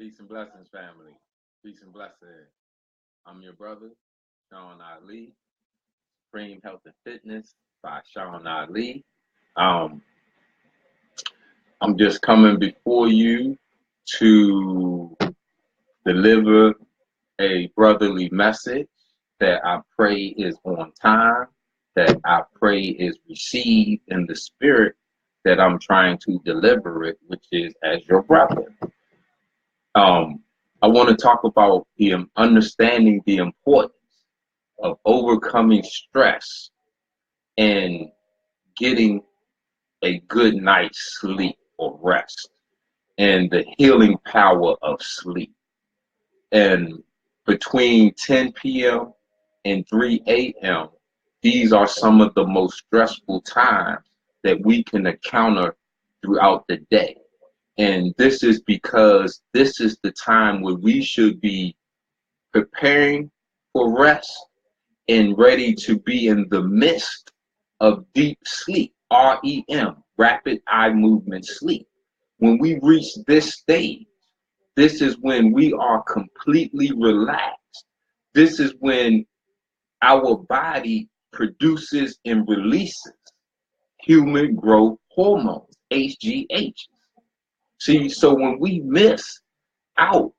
Peace and blessings, family. Peace and blessings. I'm your brother, Sean Ali, Supreme Health and Fitness by Sean Ali. Um, I'm just coming before you to deliver a brotherly message that I pray is on time, that I pray is received in the spirit that I'm trying to deliver it, which is as your brother. I want to talk about the understanding the importance of overcoming stress and getting a good night's sleep or rest and the healing power of sleep. And between 10 p.m. and 3 a.m., these are some of the most stressful times that we can encounter throughout the day. And this is because this is the time where we should be preparing for rest and ready to be in the midst of deep sleep, REM, rapid eye movement sleep. When we reach this stage, this is when we are completely relaxed. This is when our body produces and releases human growth hormones, HGH. See, so when we miss out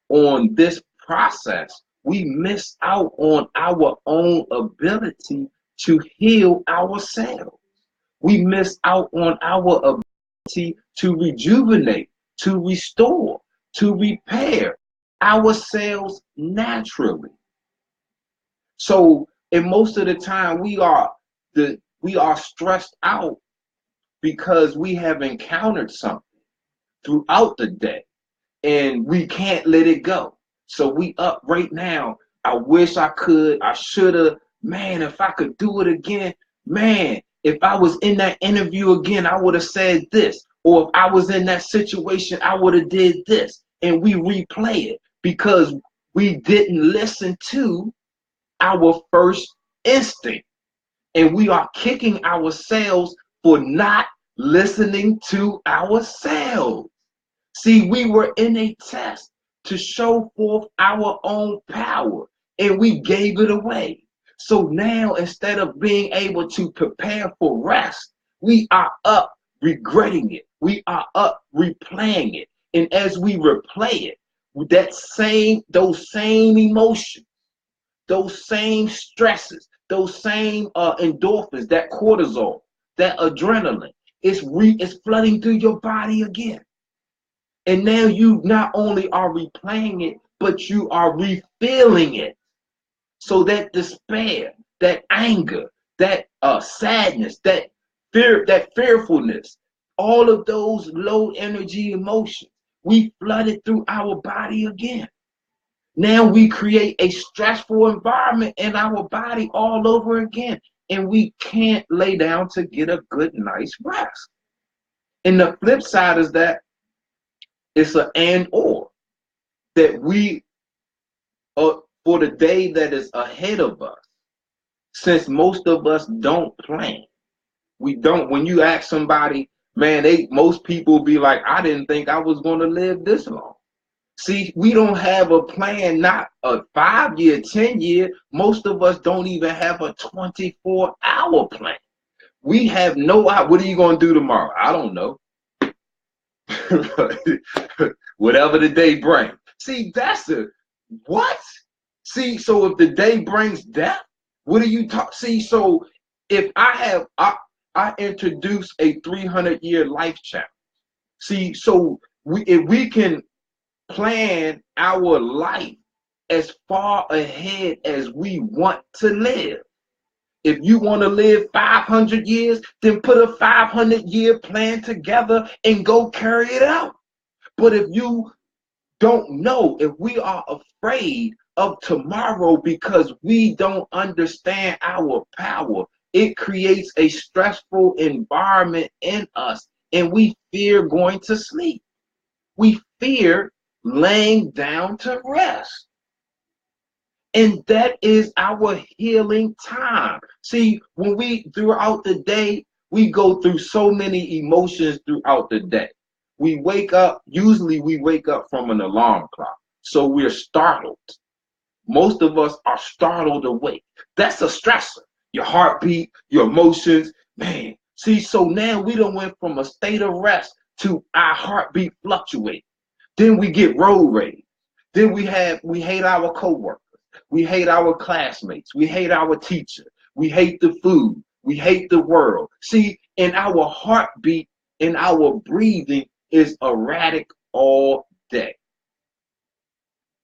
on this process, we miss out on our own ability to heal ourselves. We miss out on our ability to rejuvenate, to restore, to repair ourselves naturally. So, and most of the time we are stressed out because we have encountered something throughout the day and we can't let it go. So we up right now. I wish I could, I should have, man, if I could do it again, man, if I was in that interview again, I would have said this, or if I was in that situation, I would have did this. And we replay it because we didn't listen to our first instinct. And we are kicking ourselves for not listening to ourselves. See, we were in a test to show forth our own power, and we gave it away. So now, instead of being able to prepare for rest, we are up regretting it. We are up replaying it. And as we replay it, with those same emotions, those same stresses, those same endorphins, that cortisol, that adrenaline, it's flooding through your body again. And now you not only are replaying it, but you are refilling it. So that despair, that anger, that sadness, that fear, that fearfulness, all of those low energy emotions, we flood it through our body again. Now we create a stressful environment in our body all over again. And we can't lay down to get a good night's rest. And the flip side is that it's an and or that we for the day that is ahead of us. Since most of us don't plan, we don't. When you ask somebody, man, most people be like, I didn't think I was going to live this long. See, we don't have a plan, not a 5-year, 10-year. Most of us don't even have a 24-hour plan. We have no idea. What are you going to do tomorrow? I don't know. Whatever the day brings. See, that's what? See, so if the day brings death, what do you talk? See, so if I introduce a 300-year life challenge. See, so if we can plan our life as far ahead as we want to live. If you want to live 500 years, then put a 500-year plan together and go carry it out. But if you don't know, if we are afraid of tomorrow because we don't understand our power, it creates a stressful environment in us, and we fear going to sleep. We fear laying down to rest. And that is our healing time. See, when we, throughout the day, we go through so many emotions throughout the day. we wake up, usually we wake up from an alarm clock. So we're startled. Most of us are startled awake. That's a stressor. Your heartbeat, your emotions, man. See, so now we done went from a state of rest to our heartbeat fluctuate. Then we get road rage. Then we hate our coworkers. We hate our classmates. We hate our teacher. We hate the food. We hate the world. See, and our heartbeat and our breathing is erratic all day.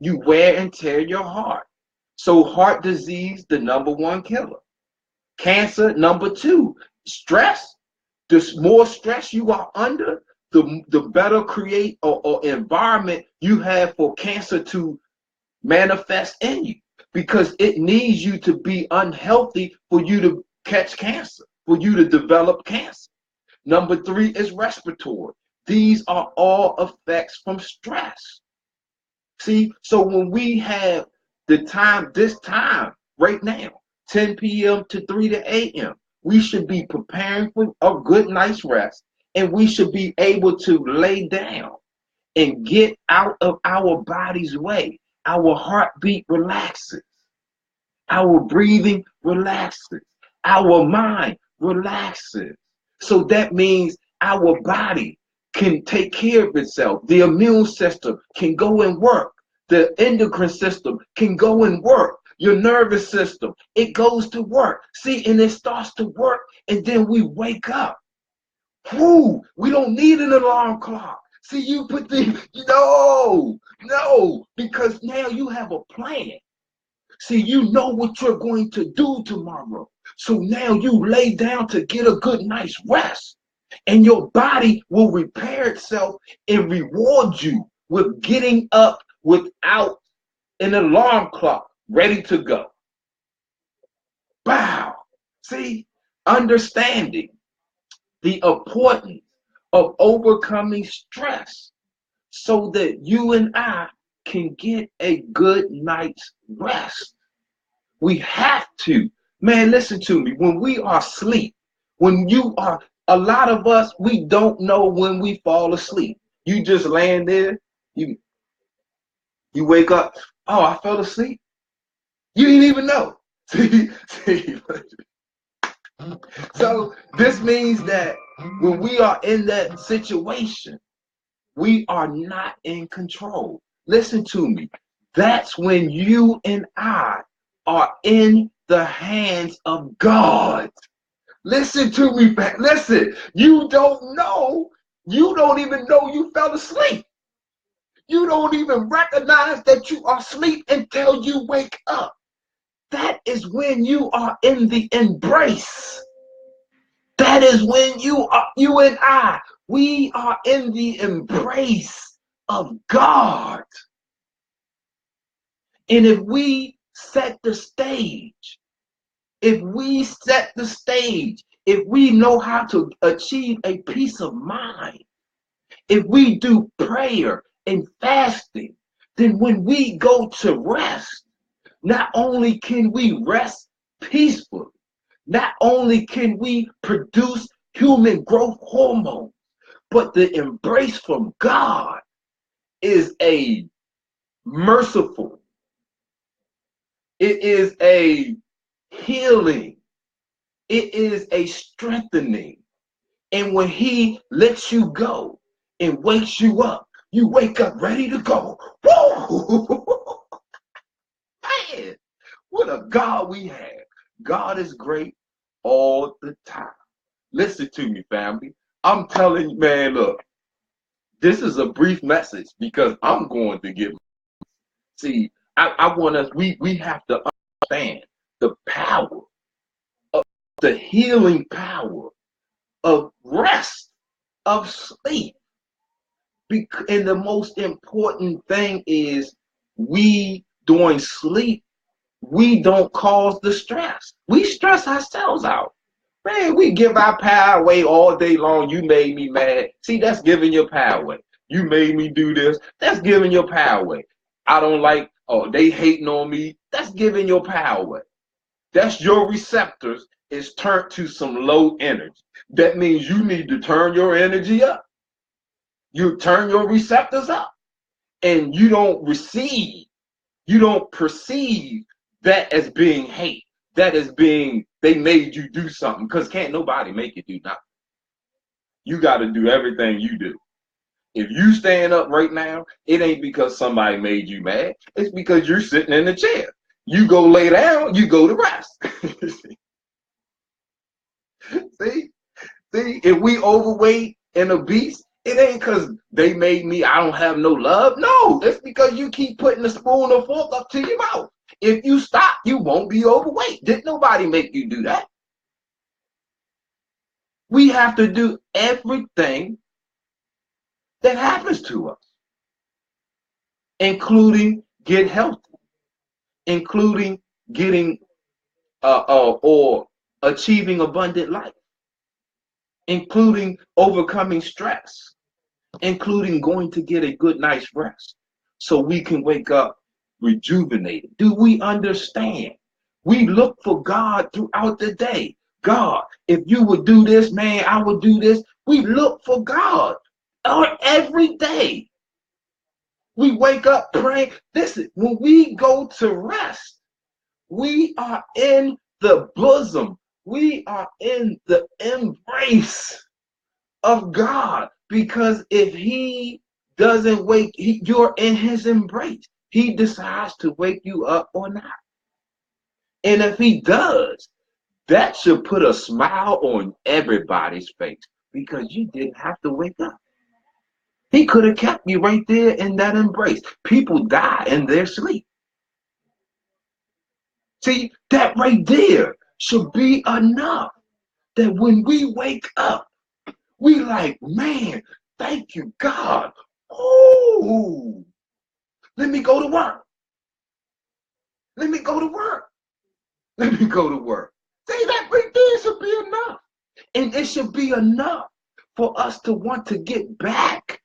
You wear and tear your heart. So heart disease, the #1 killer. Cancer, #2. Stress. The more stress you are under, the better create or environment you have for cancer to manifest in you, because it needs you to be unhealthy for you to catch cancer, for you to develop cancer. #3 is respiratory. These are all effects from stress. See, so when we have this time right now, 10 p.m. to 3 a.m., we should be preparing for a good night's rest, and we should be able to lay down and get out of our body's way. Our heartbeat relaxes. Our breathing relaxes. Our mind relaxes. So that means our body can take care of itself. The immune system can go and work. The endocrine system can go and work. Your nervous system, it goes to work. See, and it starts to work, and then we wake up. Whoo, we don't need an alarm clock. See, you put no, because now you have a plan. See, you know what you're going to do tomorrow. So now you lay down to get a good night's rest, and your body will repair itself and reward you with getting up without an alarm clock, ready to go. Wow. See, understanding the importance of overcoming stress so that you and I can get a good night's rest. We have to. Man, listen to me. When we are asleep, a lot of us, we don't know when we fall asleep. You just laying there, you wake up, oh, I fell asleep. You didn't even know. So this means that when we are in that situation, we are not in control. Listen to me. That's when you and I are in the hands of God. Listen to me. Listen, you don't know. You don't even know you fell asleep. You don't even recognize that you are asleep until you wake up. That is when you are in the embrace. That is when you and I, we are in the embrace of God. And if we set the stage, if we know how to achieve a peace of mind, if we do prayer and fasting, then when we go to rest, not only can we rest peacefully, not only can we produce human growth hormones, but the embrace from God is a merciful, it is a healing, it is a strengthening. And when he lets you go and wakes you up, you wake up ready to go. Woo! Man, what a God we have. God is great all the time. Listen to me, family. I'm telling you, man, look, this is a brief message because I'm going to get. See, I want us, we have to understand the power of the healing power of rest, of sleep. And the most important thing is during sleep, we don't cause the stress. We stress ourselves out. Man, we give our power away all day long. You made me mad. See, that's giving your power away. You made me do this. That's giving your power away. I don't like, oh, they hating on me. That's giving your power away. That's your receptors is turned to some low energy. That means you need to turn your energy up. You turn your receptors up, and you don't receive, you don't perceive that as being hate, that as being they made you do something, because can't nobody make you do nothing. You got to do everything you do. If you stand up right now, it ain't because somebody made you mad. It's because you're sitting in the chair. You go lay down, you go to rest. See? See, if we overweight and obese, it ain't because they made me, I don't have no love. No, it's because you keep putting the spoon or fork up to your mouth. If you stop, you won't be overweight. Didn't nobody make you do that? We have to do everything that happens to us, including get healthy, including getting or achieving abundant life, including overcoming stress, including going to get a good night's rest so we can wake up rejuvenated. Do we understand? We look for God throughout the day. God, if you would do this, man, I would do this. We look for God every day. We wake up praying. Listen, when we go to rest, we are in the bosom. We are in the embrace of God, because if he doesn't wake, you're in his embrace. He decides to wake you up or not. And if he does, that should put a smile on everybody's face, because you didn't have to wake up. He could have kept you right there in that embrace. People die in their sleep. See, that right there should be enough that when we wake up, we like, man, thank you, God. Oh, let me go to work. Let me go to work. Let me go to work. See, that right there should be enough. And it should be enough for us to want to get back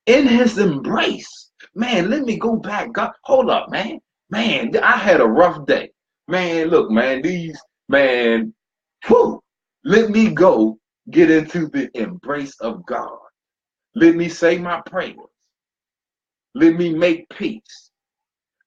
in his embrace. Man, let me go back. God, hold up, man. Man, I had a rough day. Man, look, man, whew, let me go get into the embrace of God. Let me say my prayers. Let me make peace.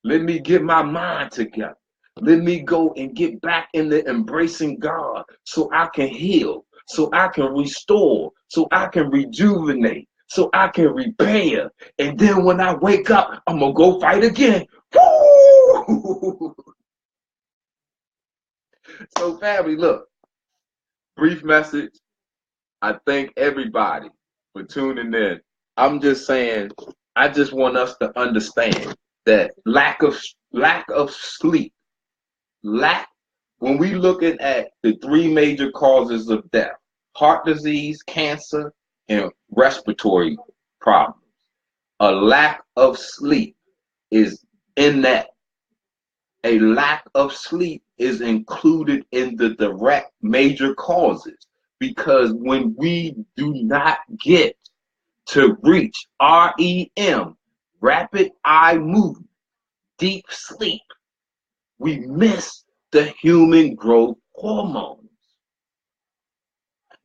Let me get my mind together. Let me go and get back in the embracing God so I can heal, so I can restore, so I can rejuvenate, so I can repair. And then when I wake up, I'm going to go fight again. Woo! So family, look, brief message. I thank everybody for tuning in. I'm just saying, I just want us to understand that lack of sleep, when we looking at the three major causes of death: heart disease, cancer, and respiratory problems. A lack of sleep is in that. A lack of sleep is included in the direct major causes, because when we do not get to reach REM, rapid eye movement, deep sleep, we miss the human growth hormones.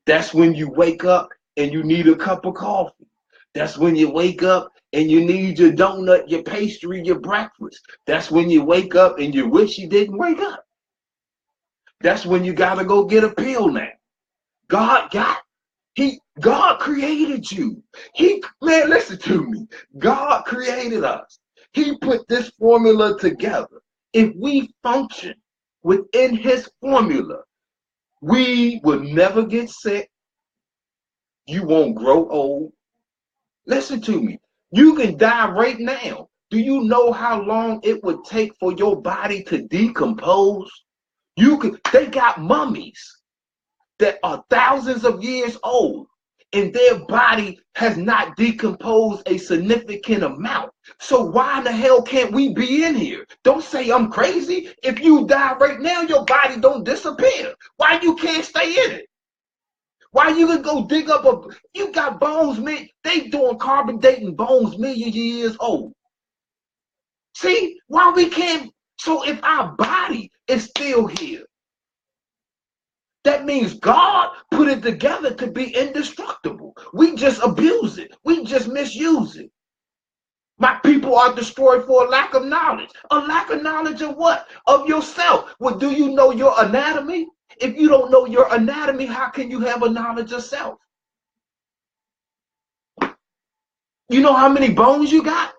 That's when you wake up and you need a cup of coffee. That's when you wake up and you need your donut, your pastry, your breakfast. That's when you wake up and you wish you didn't wake up. That's when you gotta go get a pill now. God created you. Man, listen to me. God created us. He put this formula together. If we function within his formula, we will never get sick. You won't grow old. Listen to me. You can die right now. Do you know how long it would take for your body to decompose? They got mummies that are thousands of years old, and their body has not decomposed a significant amount. So why in the hell can't we be in here? Don't say I'm crazy. If you die right now, your body don't disappear. Why you can't stay in it? Why you could go dig up you got bones, man. They doing carbon dating bones million years old. See, why we can't? So if our body is still here, That means God put it together to be indestructible. We just abuse it. We just misuse it. My people are destroyed for a lack of knowledge. A lack of knowledge of what? Of yourself. Well, do you know your anatomy? If you don't know your anatomy, how can you have a knowledge of self? You know how many bones you got?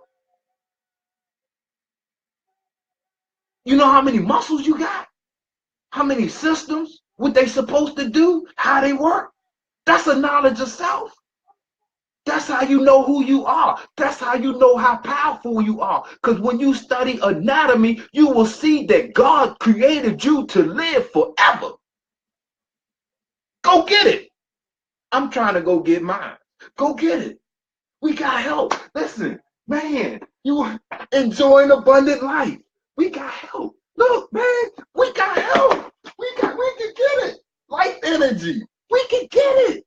You know how many muscles you got? How many systems? What they supposed to do? How they work? That's a knowledge of self. That's how you know who you are. That's how you know how powerful you are. Because when you study anatomy, you will see that God created you to live forever. Go get it. I'm trying to go get mine. Go get it. We got help. Listen, man, you enjoying abundant life. We got help. Look, man, we got help. We can get it. Life energy. We can get it.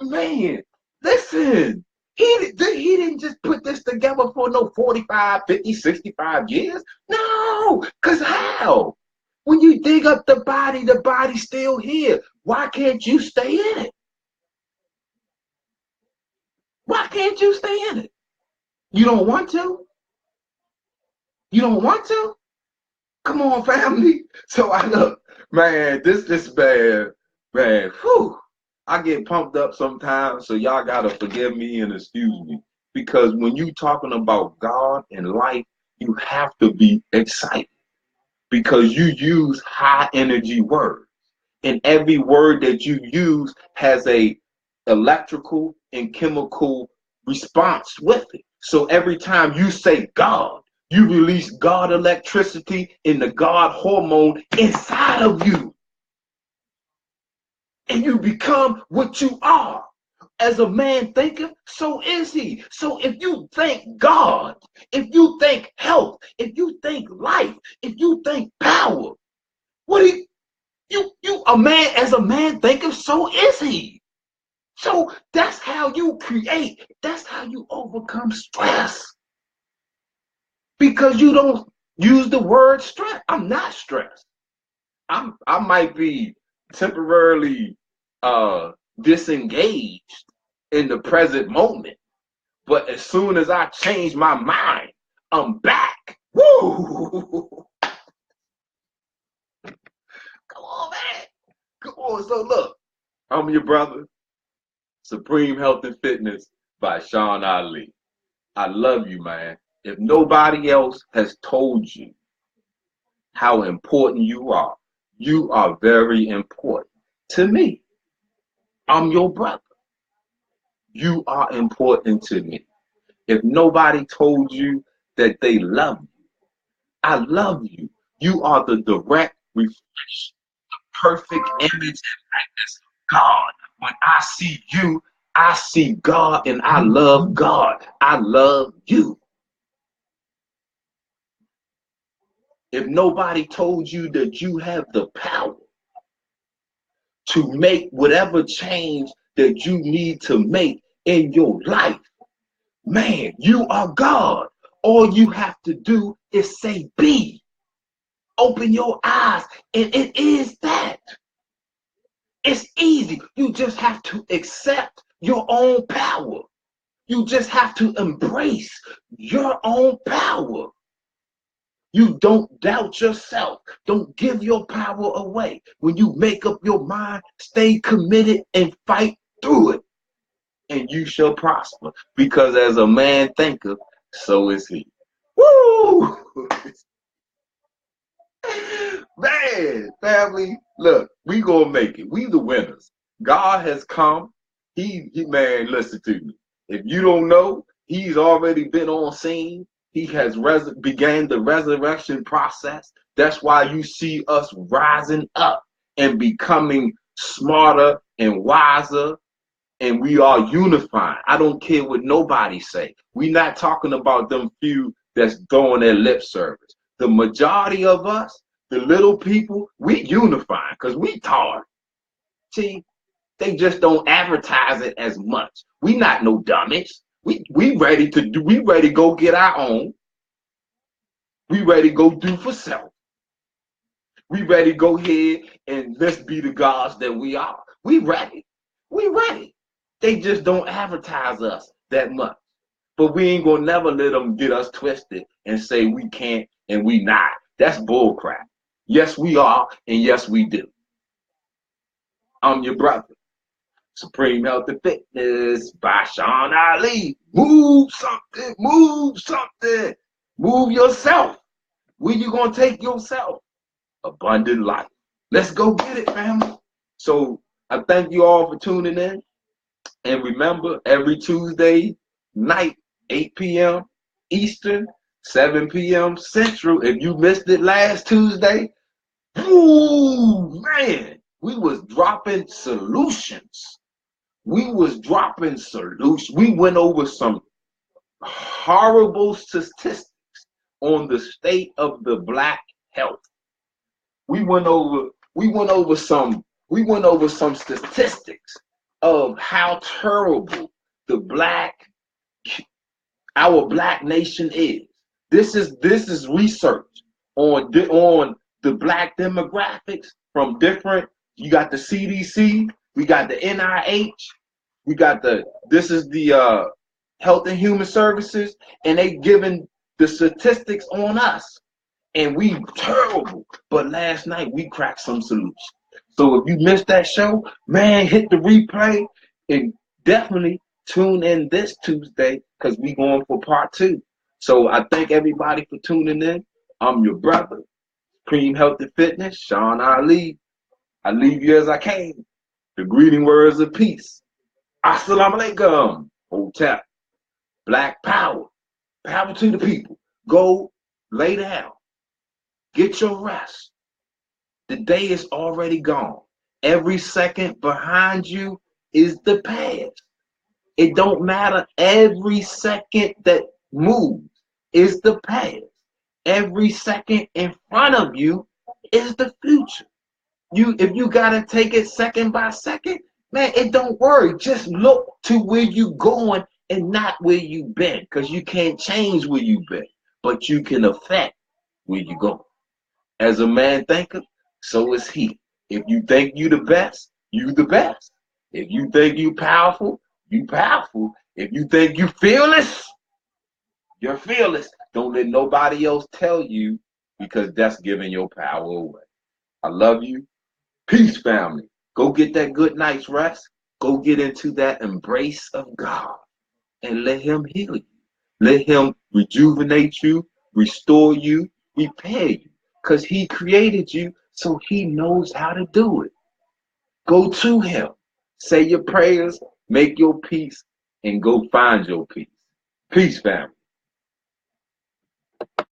Man, listen. He didn't just put this together for no 45, 50, 65 years. No, because how? When you dig up the body's still here. Why can't you stay in it? Why can't you stay in it? You don't want to? You don't want to? Come on, family. So I look, man, this bad, man, whew. I get pumped up sometimes, so y'all gotta forgive me and excuse me. Because when you talking about God and life, you have to be excited. Because you use high energy words. And every word that you use has a electrical and chemical response with it. So every time you say God, you release God electricity and the God hormone inside of you. And you become what you are. As a man thinketh, so is he. So if you think God, if you think health, if you think life, if you think power, what do you a man, as a man thinketh, so is he. So that's how you create. That's how you overcome stress. Because you don't use the word stress. I'm not stressed. I might be temporarily disengaged in the present moment, but as soon as I change my mind, I'm back. Woo! Come on, man. Come on. So look, I'm your brother, Supreme Health and Fitness by Sean Ali. I love you, man. If nobody else has told you how important you are very important to me. I'm your brother. You are important to me. If nobody told you that they love you, I love you. You are the direct reflection, the perfect image and likeness of God. When I see you, I see God and I love God. I love you. If nobody told you that you have the power to make whatever change that you need to make in your life, man, you are God. All you have to do is say be. Open your eyes, and it is that. It's easy. You just have to accept your own power. You just have to embrace your own power. You don't doubt yourself. Don't give your power away. When you make up your mind, stay committed and fight through it. And you shall prosper. Because as a man thinketh, so is he. Woo! Man, family, look, we gonna make it. We the winners. God has come. He man, listen to me. If you don't know, he's already been on scene. He has began the resurrection process. That's why you see us rising up and becoming smarter and wiser, and we are unifying. I don't care what nobody say. We're not talking about them few that's throwing their lip service. The majority of us, the little people, we unifying because we taught. See, they just don't advertise it as much. We not no dummies. We ready to go get our own. We ready to go do for self. We ready to go ahead and let's be the gods that we are. We ready. We ready. They just don't advertise us that much. But we ain't gonna never let them get us twisted and say we can't and we not. That's bullcrap. Yes, we are, and yes, we do. I'm your brother. Supreme Health and Fitness by Sean Ali. Move something, move something. Move yourself. Where you gonna take yourself? Abundant life. Let's go get it, family. So I thank you all for tuning in. And remember, every Tuesday night, 8 p.m. Eastern, 7 p.m. Central. If you missed it last Tuesday, ooh, man, we was dropping solutions. We was dropping solutions. We went over some horrible statistics on the state of the Black health. We went over some statistics of how terrible our Black nation is. This is research on the Black demographics from different. You got the CDC, we got the NIH, we got this is the Health and Human Services, and they giving the statistics on us. And we terrible. But last night we cracked some solutions. So if you missed that show, man, hit the replay and definitely tune in this Tuesday because we going for part 2. So I thank everybody for tuning in. I'm your brother, Supreme Health and Fitness, Sean Ali. I leave you as I came. The greeting words of peace. Assalamu alaikum. Hotep. Black power. Power to the people. Go lay down. Get your rest. The day is already gone. Every second behind you is the past. It don't matter. Every second that moves is the past. Every second in front of you is the future. If you gotta take it second by second, man, it don't worry. Just look to where you going and not where you been, because you can't change where you been, but you can affect where you going. As a man thinketh, so is he. If you think you the best, you the best. If you think you powerful, you powerful. If you think you fearless, you're fearless. Don't let nobody else tell you, because that's giving your power away. I love you. Peace, family. Go get that good night's rest. Go get into that embrace of God and let him heal you. Let him rejuvenate you, restore you, repair you. Because he created you, so he knows how to do it. Go to him. Say your prayers, make your peace, and go find your peace. Peace, family.